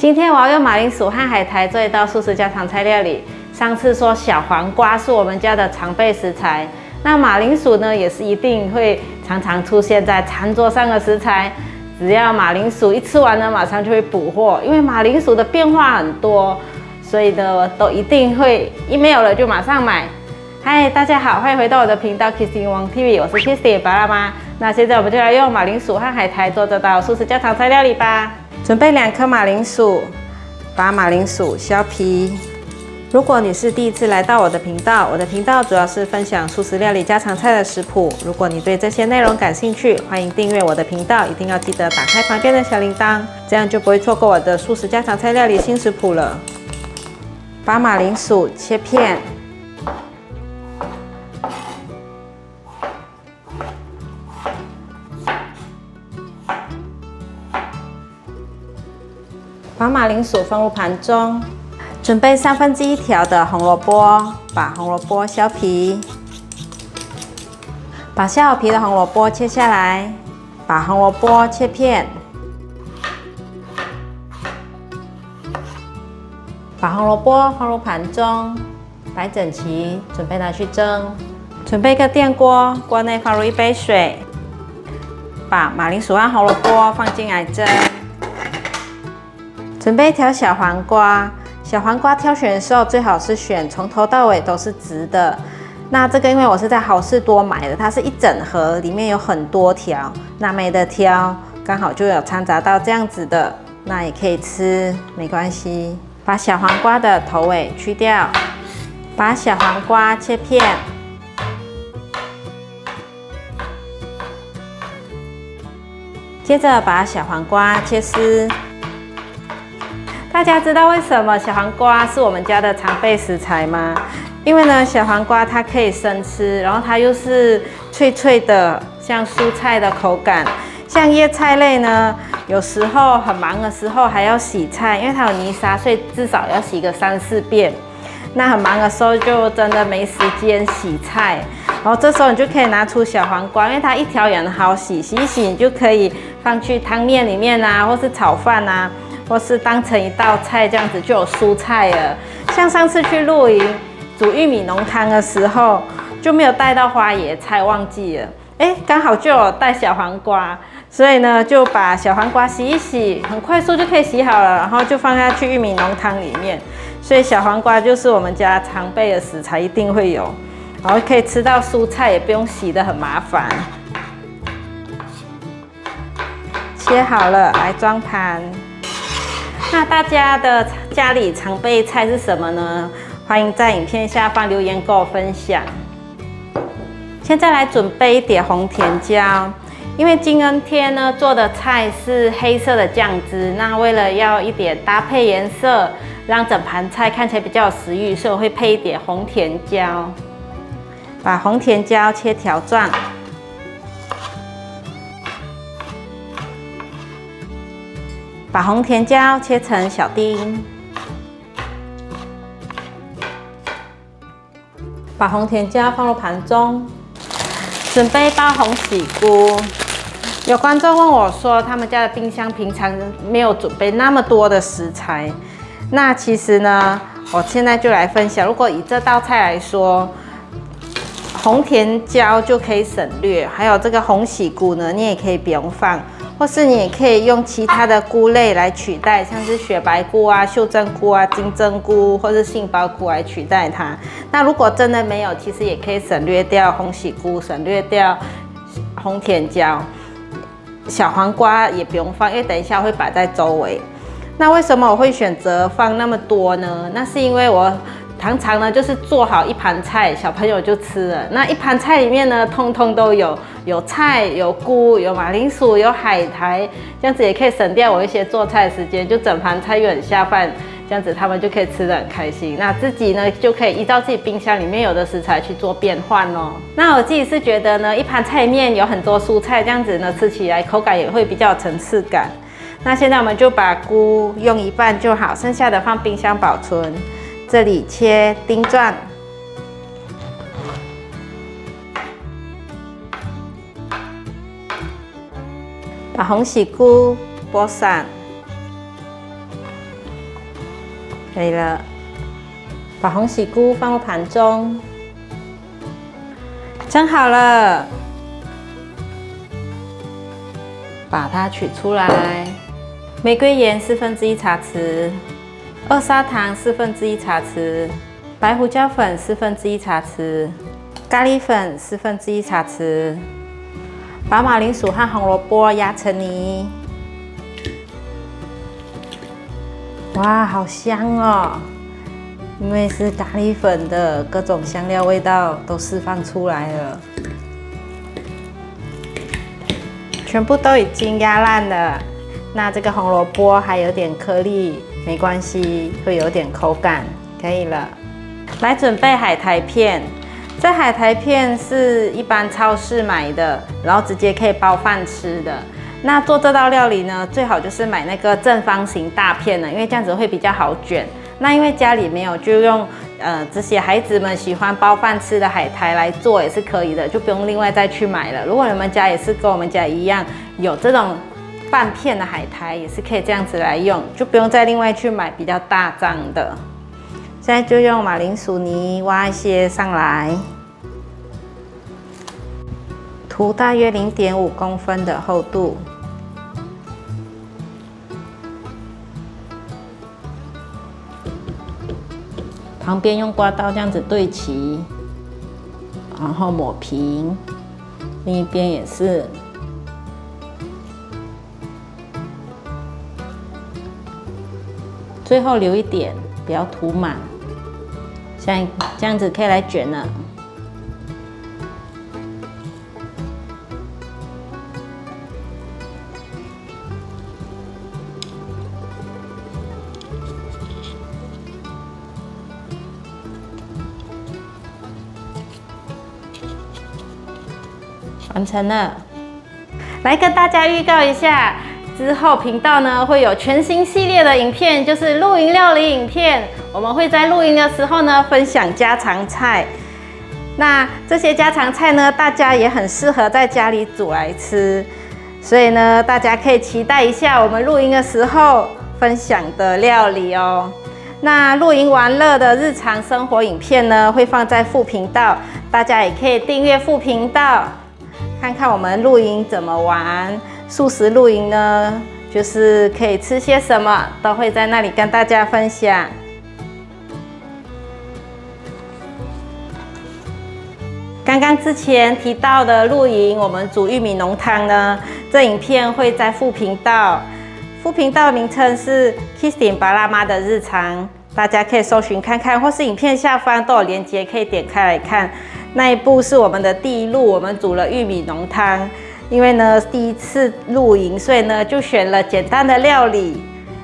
今天我要用马铃薯和海苔做一道素食家常菜料理。上次说小黄瓜是我们家的常备食材，那马铃薯呢也是一定会常常出现在餐桌上的食材。只要马铃薯一吃完呢，马上就会补货，因为马铃薯的变化很多，所以呢都一定会一没有了就马上买。嗨，大家好，欢迎回到我的频道 Kissing Wang TV， 我是 Kissing 爸爸妈。那现在我们就来用马铃薯和海苔做这道素食家常菜料理吧。准备2颗马铃薯，把马铃薯削皮。如果你是第一次来到我的频道主要是分享素食料理家常菜的食谱。如果你对这些内容感兴趣，欢迎订阅我的频道，一定要记得打开旁边的小铃铛，这样就不会错过我的素食家常菜料理新食谱了。把马铃薯切片，把马铃薯放入盘中，准备1/3条的红萝卜，把红萝卜削皮，把削好皮的红萝卜切下来，把红萝卜切片，把红萝卜放入盘中，摆整齐，准备拿去蒸。准备一个电锅，锅内放入1杯水，把马铃薯和红萝卜放进来蒸。准备一条小黄瓜，小黄瓜挑选的时候最好是选从头到尾都是直的。那这个因为我是在好事多买的，它是一整盒，里面有很多条，那没得挑，刚好就有掺杂到这样子的，那也可以吃，没关系。把小黄瓜的头尾去掉，把小黄瓜切片，接着把小黄瓜切丝。大家知道为什么小黄瓜是我们家的常备食材吗？因为呢，小黄瓜它可以生吃，然后它又是脆脆的，像蔬菜的口感。像叶菜类呢，有时候很忙的时候还要洗菜，因为它有泥沙，所以至少要洗个3、4遍。那很忙的时候就真的没时间洗菜，然后这时候你就可以拿出小黄瓜，因为它一条也很好洗，洗一洗你就可以放去汤面里面啊，或是炒饭啊。或是当成一道菜，这样子就有蔬菜了。像上次去露营煮玉米浓汤的时候，就没有带到花椰菜，忘记了。刚好就有带小黄瓜，所以呢就把小黄瓜洗一洗，很快速就可以洗好了，然后就放下去玉米浓汤里面。所以小黄瓜就是我们家常备的食材，一定会有，然后可以吃到蔬菜，也不用洗得很麻烦。切好了，来装盘。那大家的家里常备菜是什么呢？欢迎在影片下方留言跟我分享。现在来准备一点红甜椒，因为金恩天呢做的菜是黑色的酱汁，那为了要一点搭配颜色，让整盘菜看起来比较有食欲，所以我会配一点红甜椒。把红甜椒切条状。把红甜椒切成小丁，把红甜椒放入盘中，准备1包红喜菇。有观众问我说，他们家的冰箱平常没有准备那么多的食材，那其实呢，我现在就来分享。如果以这道菜来说，红甜椒就可以省略，还有这个红喜菇呢，你也可以不用放。或是你也可以用其他的菇类来取代，像是雪白菇啊、秀珍菇啊、金针菇或是杏鲍菇来取代它。那如果真的没有，其实也可以省略掉红喜菇，省略掉红甜椒，小黄瓜也不用放，因为等一下会摆在周围。那为什么我会选择放那么多呢？那是因为我常常呢就是做好一盘菜，小朋友就吃了。那一盘菜里面呢，通通都有菜、有菇、有马铃薯、有海苔，这样子也可以省掉我一些做菜的时间，就整盘菜又很下饭，这样子他们就可以吃得很开心。那自己呢就可以依照自己冰箱里面有的食材去做变换哦。那我自己是觉得呢，一盘菜里面有很多蔬菜，这样子呢吃起来口感也会比较有层次感。那现在我们就把菇用一半就好，剩下的放冰箱保存。这里切丁状，把红喜菇剥散，可以了。把红喜菇放入盘中，蒸好了，把它取出来。玫瑰盐1/4茶匙，二砂糖1/4茶匙，白胡椒粉1/4茶匙，咖喱粉1/4茶匙。把马铃薯和红萝卜压成泥。哇，好香哦！因为是咖喱粉的各种香料味道都释放出来了，全部都已经压烂了。那这个红萝卜还有点颗粒，没关系，会有点口感，可以了。来准备海苔片，这海苔片是一般超市买的，然后直接可以包饭吃的。那做这道料理呢，最好就是买那个正方形大片的，因为这样子会比较好卷。那因为家里没有，就用这些孩子们喜欢包饭吃的海苔来做也是可以的，就不用另外再去买了。如果你们家也是跟我们家一样有这种半片的海苔，也是可以这样子来用，就不用再另外去买比较大张的。现在就用马铃薯泥挖一些上来，涂大约0.5公分的厚度。旁边用刮刀这样子对齐，然后抹平，另一边也是。最后留一点，不要涂满。像这样子可以来卷了。完成了，来跟大家预告一下，之后频道呢会有全新系列的影片，就是露营料理影片。我们会在露营的时候呢分享家常菜，那这些家常菜呢，大家也很适合在家里煮来吃，所以呢，大家可以期待一下我们露营的时候分享的料理哦。那露营玩乐的日常生活影片呢，会放在副频道，大家也可以订阅副频道。看看我们露营怎么玩，素食露营呢，就是可以吃些什么，都会在那里跟大家分享。刚刚之前提到的露营，我们煮玉米浓汤呢，这影片会在副频道，副频道名称是 Kristin 巴辣妈的日常，大家可以搜寻看看，或是影片下方都有连结，可以点开来看。那一部是我们的第一路，我们煮了玉米浓汤。因为呢第一次露营，所以呢就选了简单的料理，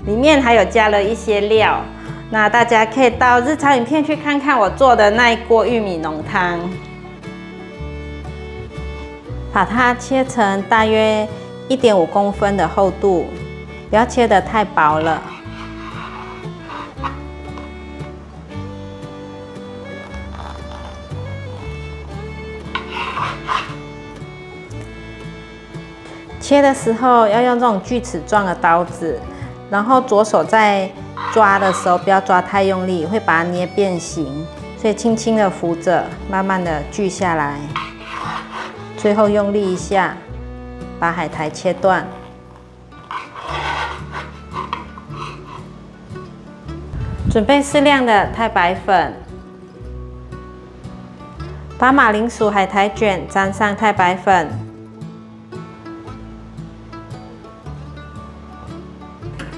里面还有加了一些料。那大家可以到日常影片去看看我做的那一锅玉米浓汤。把它切成大约1.5公分的厚度，不要切得太薄了。切的时候要用这种锯齿状的刀子，然后左手在抓的时候不要抓太用力，会把它捏变形，所以轻轻的扶着，慢慢的锯下来，最后用力一下，把海苔切断。准备适量的太白粉，把马铃薯海苔卷沾上太白粉。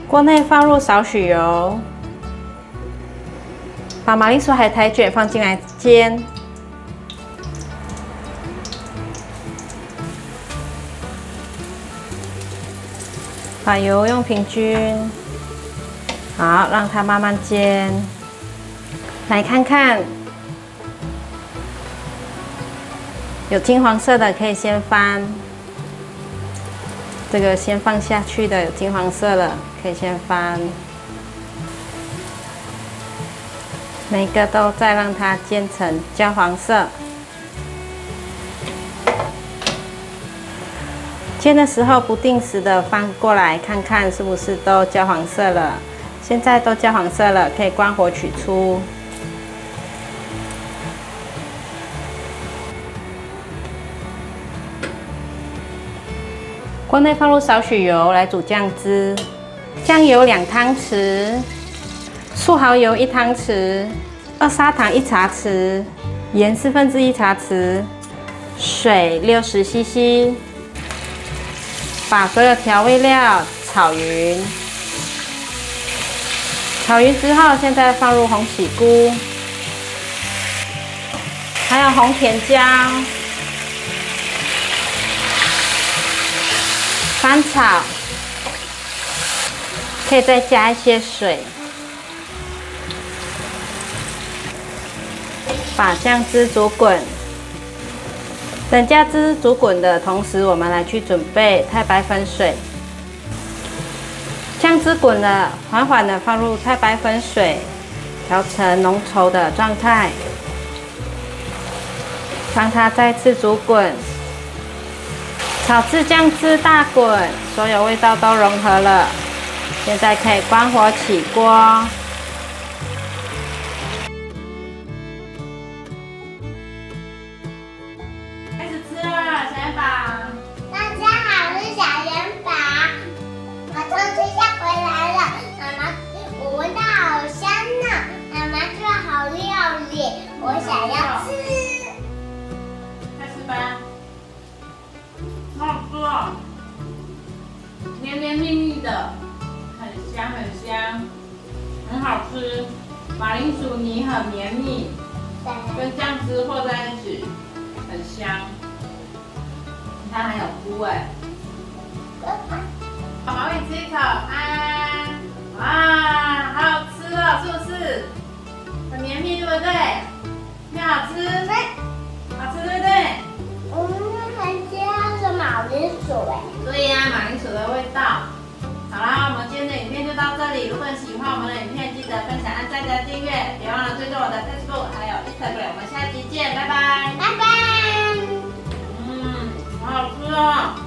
锅内放入少许油，把马铃薯海苔卷放进来煎，把油用平均，好，让它慢慢煎。来看看，有金黄色的可以先翻。这个先放下去的有金黄色了，可以先翻。每个都再让它煎成焦黄色。煎的时候不定时的翻过来看看是不是都焦黄色了。现在都焦黄色了，可以关火取出。锅内放入少许油来煮酱汁，酱油2汤匙，素蚝油1汤匙，二砂糖1茶匙，盐1/4茶匙，水60 cc， 把所有调味料炒匀。炒匀之后，现在放入红喜菇，还有红甜椒。 翻炒，可以再加一些水，把酱汁煮滚。等酱汁煮滚的同时，我们来去准备太白粉水。酱汁滚了，缓缓的放入太白粉水，调成浓稠的状态，让它再次煮滚。 炒至酱汁大滚，所有味道都融合了，现在可以关火起锅。开始吃了，小元宝。大家好，我是小元宝。我从学校回来了，妈妈，我闻到好香呢。妈妈做好料理，我想要吃。开始吧。 好好吃哦，黏黏腻腻的，很香很香，很好吃。马铃薯泥很绵密，跟酱汁和在一起，很香。你看还有菇哎，妈妈喂你吃一口啊！哇，好好吃哦，是不是？很绵密，对不对？很好吃，好吃对不对？ 马铃薯哎，对呀，马铃薯的味道。好啦，我们今天的影片就到这里。如果你喜欢我们的影片，记得分享、按赞、加订阅，别忘了追踪我的 Facebook 还有 Instagram。我们下期见，拜拜。拜拜。好好吃哦。